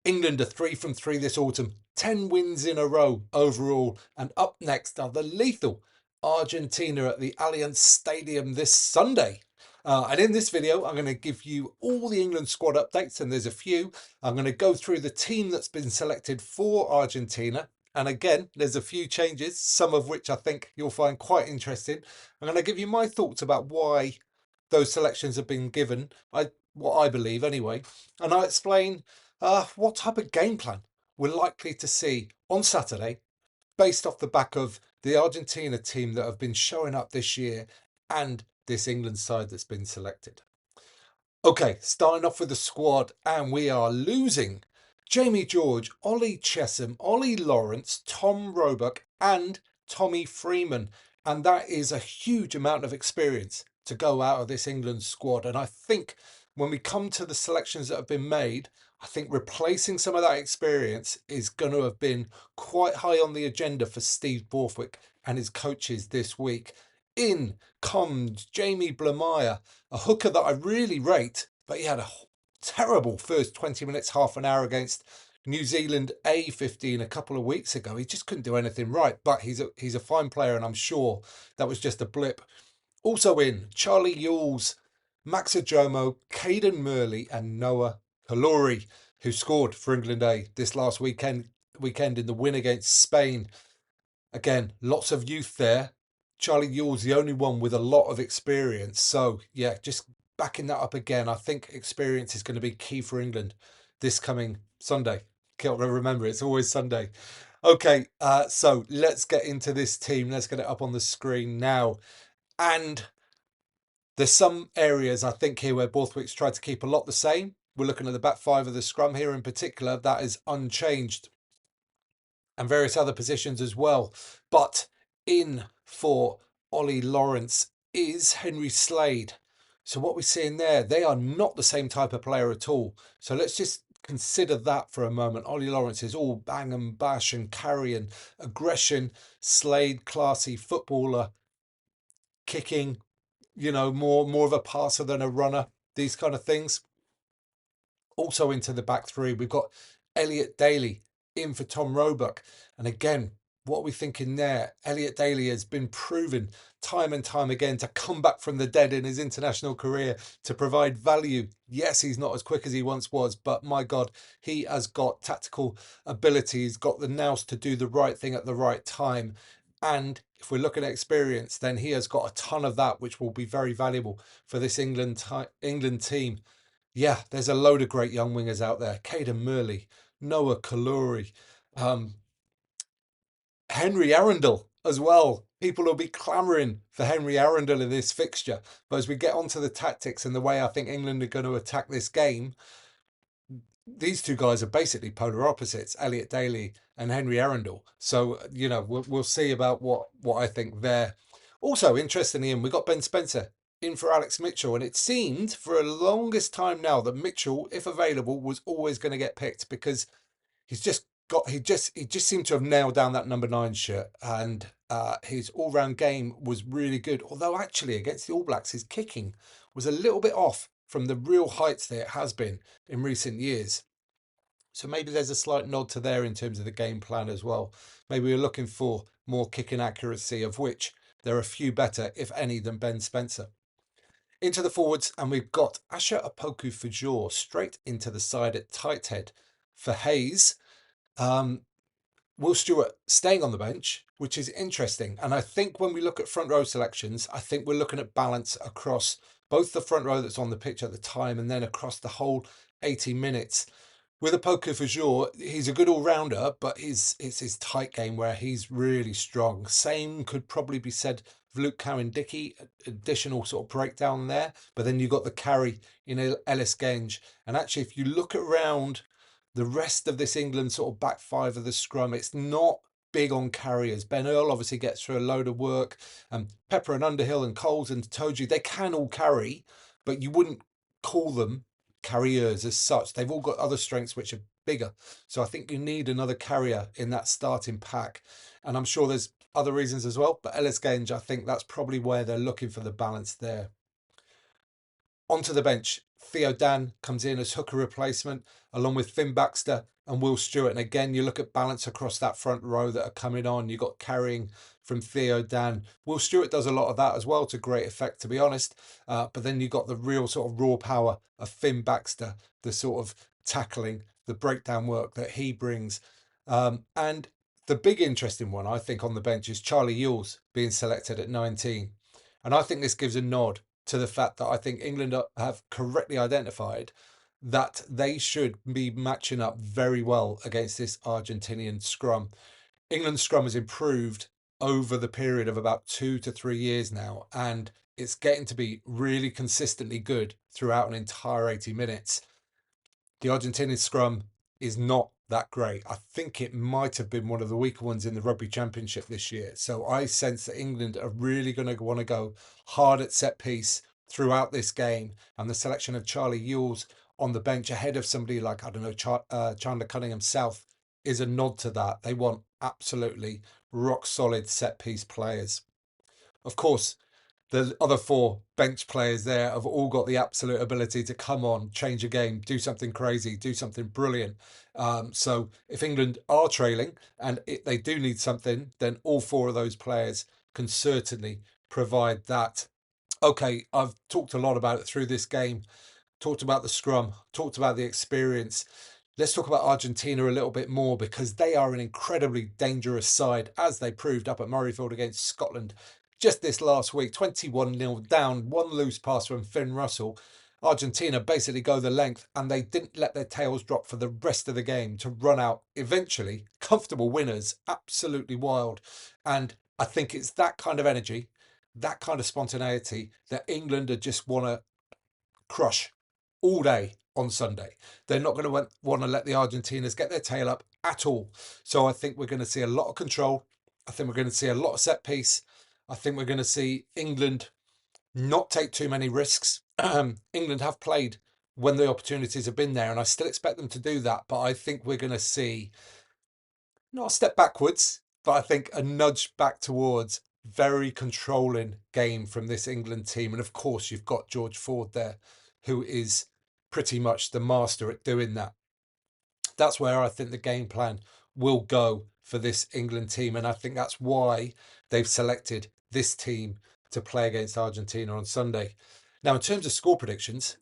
England are 3 from 3 this autumn, 10 wins in a row overall. And up next are the lethal Argentina at the Allianz Stadium this Sunday. And in this video, I'm going to give you all the England squad updates, and there's a few. I'm going to go through the team that's been selected for Argentina. And again, there's a few changes, some of which I think you'll find quite interesting. I'm going to give you my thoughts about why those selections have been given, what I believe anyway. And I'll explain what type of game plan we're likely to see on Saturday based off the back of the Argentina team that have been showing up this year and this England side that's been selected. Okay, starting off with the squad, and we are losing Jamie George, Ollie Chesham, Ollie Lawrence, Tom Roebuck and Tommy Freeman. And that is a huge amount of experience to go out of this England squad. And I think when we come to the selections that have been made, I think replacing some of that experience is going to have been quite high on the agenda for Steve Borthwick and his coaches this week. In comes Jamie Blamire, a hooker that I really rate, but he had a terrible first 20 minutes, half an hour against New Zealand A15 a couple of weeks ago. He just couldn't do anything right, but he's a fine player, and I'm sure that was just a blip. Also in, Charlie Yules, Max Ajomo, Caden Murley and Noah Kalori, who scored for England A this last weekend in the win against Spain. Again, lots of youth there. Charlie Yule's the only one with a lot of experience. So, yeah, just backing that up again. I think experience is going to be key for England this coming Sunday. Can't remember, it's always Sunday. Okay, so let's get into this team. Let's get it up on the screen now. And there's some areas I think here where Borthwick's tried to keep a lot the same. We're looking at the back five of the scrum here in particular. That is unchanged, and various other positions as well. But in for Ollie Lawrence is Henry Slade. So what we're seeing there, they are not the same type of player at all. So let's just consider that for a moment. Ollie Lawrence is all bang and bash and carry and aggression. Slade, classy footballer, kicking, more of a passer than a runner, these kind of things. Also into the back three, we've got Elliot Daly in for Tom Roebuck. And again, what are we thinking there? Elliot Daly has been proven time and time again to come back from the dead in his international career to provide value. Yes, he's not as quick as he once was, but my God, he has got tactical ability. He's got the nous to do the right thing at the right time. And if we're looking at experience, then he has got a ton of that, which will be very valuable for this England team. Yeah, there's a load of great young wingers out there. Caden Murley, Noah Kalori, Henry Arundel as well. People will be clamouring for Henry Arundel in this fixture. But as we get onto the tactics and the way I think England are going to attack this game, these two guys are basically polar opposites, Elliot Daly and Henry Arundel. So, we'll see about what I think there. Also, interestingly, we got Ben Spencer in for Alex Mitchell, and it seemed for a longest time now that Mitchell, if available, was always going to get picked because he just seemed to have nailed down that number 9 shirt, and his all-round game was really good. Although actually against the All Blacks, his kicking was a little bit off from the real heights that it has been in recent years. So maybe there's a slight nod to there in terms of the game plan as well. Maybe we're looking for more kicking accuracy, of which there are a few better, if any, than Ben Spencer. Into the forwards, and we've got Asher Opoku Fajor straight into the side at tight head for Hayes. Will Stewart staying on the bench, which is interesting. And I think when we look at front row selections, I think we're looking at balance across both the front row that's on the pitch at the time and then across the whole 80 minutes. With Opoku Fajor, he's a good all-rounder, but it's his tight game where he's really strong. Same could probably be said of Luke Cowan-Dickey, additional sort of breakdown there. But then you've got the carry in Ellis Genge. And actually, if you look around the rest of this England sort of back five of the scrum, it's not big on carriers. Ben Earl obviously gets through a load of work. Pepper and Underhill and Coles and Toji, they can all carry, but you wouldn't call them carriers as such. They've all got other strengths which are bigger. So I think you need another carrier in that starting pack. And I'm sure there's other reasons as well. But Ellis Genge, I think that's probably where they're looking for the balance there. Onto the bench, Theo Dan comes in as hooker replacement, along with Finn Baxter and Will Stewart. And again, you look at balance across that front row that are coming on. You've got carrying from Theo Dan. Will Stewart does a lot of that as well to great effect, to be honest. But then you've got the real sort of raw power of Finn Baxter, the sort of tackling, the breakdown work that he brings. And the big interesting one, I think, on the bench is Charlie Ewels being selected at 19. And I think this gives a nod to the fact that I think England have correctly identified that they should be matching up very well against this Argentinian scrum. England's scrum has improved over the period of about 2 to 3 years now, and it's getting to be really consistently good throughout an entire 80 minutes. The Argentinian scrum is not that great. I think it might have been one of the weaker ones in the Rugby Championship this year. So I sense that England are really going to want to go hard at set piece throughout this game. And the selection of Charlie Ewels on the bench ahead of somebody like, I don't know, Chandler Cunningham South is a nod to that. They want absolutely rock solid set piece players. Of course, the other four bench players there have all got the absolute ability to come on, change a game, do something crazy, do something brilliant. So if England are trailing and they do need something, then all four of those players can certainly provide that. Okay, I've talked a lot about it through this game, talked about the scrum, talked about the experience. Let's talk about Argentina a little bit more, because they are an incredibly dangerous side, as they proved up at Murrayfield against Scotland just this last week. 21-0 down, one loose pass from Finn Russell. Argentina basically go the length, and they didn't let their tails drop for the rest of the game to run out eventually comfortable winners. Absolutely wild. And I think it's that kind of energy, that kind of spontaneity that England just want to crush all day on Sunday. They're not going to want to let the Argentinians get their tail up at all. So I think we're going to see a lot of control. I think we're going to see a lot of set piece. I think we're going to see England not take too many risks. England have played when the opportunities have been there, and I still expect them to do that. But I think we're going to see not a step backwards, but I think a nudge back towards very controlling game from this England team. And of course, you've got George Ford there, who is pretty much the master at doing that. That's where I think the game plan will go for this England team. And I think that's why they've selected this team to play against Argentina on Sunday. Now, in terms of score predictions,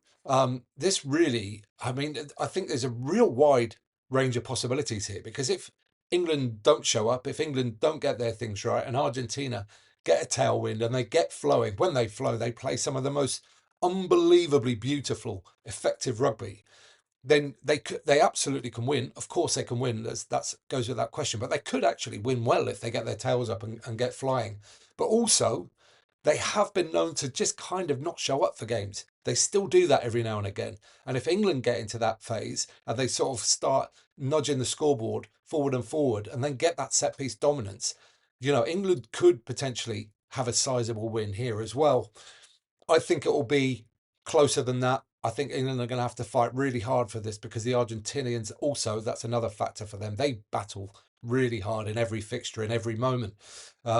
this really, I mean, I think there's a real wide range of possibilities here, because if England don't show up, if England don't get their things right, and Argentina get a tailwind and they get flowing, when they flow, they play some of the most unbelievably beautiful, effective rugby, then they absolutely can win. Of course they can win. That goes without question. But they could actually win well if they get their tails up and get flying. But also, they have been known to just kind of not show up for games. They still do that every now and again. And if England get into that phase and they sort of start nudging the scoreboard forward and then get that set piece dominance, England could potentially have a sizable win here as well. I think it will be closer than that. I think England are going to have to fight really hard for this, because the Argentinians also, that's another factor for them. They battle really hard in every fixture, in every moment.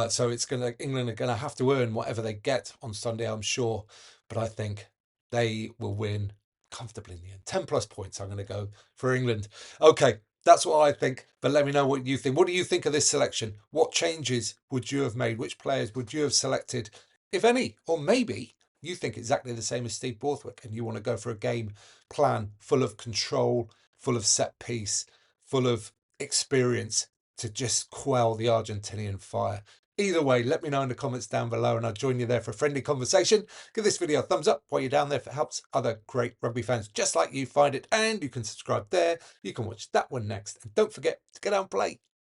So England are going to have to earn whatever they get on Sunday, I'm sure. But I think they will win comfortably in the end. 10 plus points, I'm going to go for England. Okay, that's what I think. But let me know what you think. What do you think of this selection? What changes would you have made? Which players would you have selected, if any? Or maybe you think exactly the same as Steve Borthwick, and you want to go for a game plan full of control, full of set piece, full of experience to just quell the Argentinian fire. Either way, let me know in the comments down below, and I'll join you there for a friendly conversation. Give this video a thumbs up while you're down there if it helps other great rugby fans just like you find it, and you can subscribe there. You can watch that one next, and don't forget to get out and play.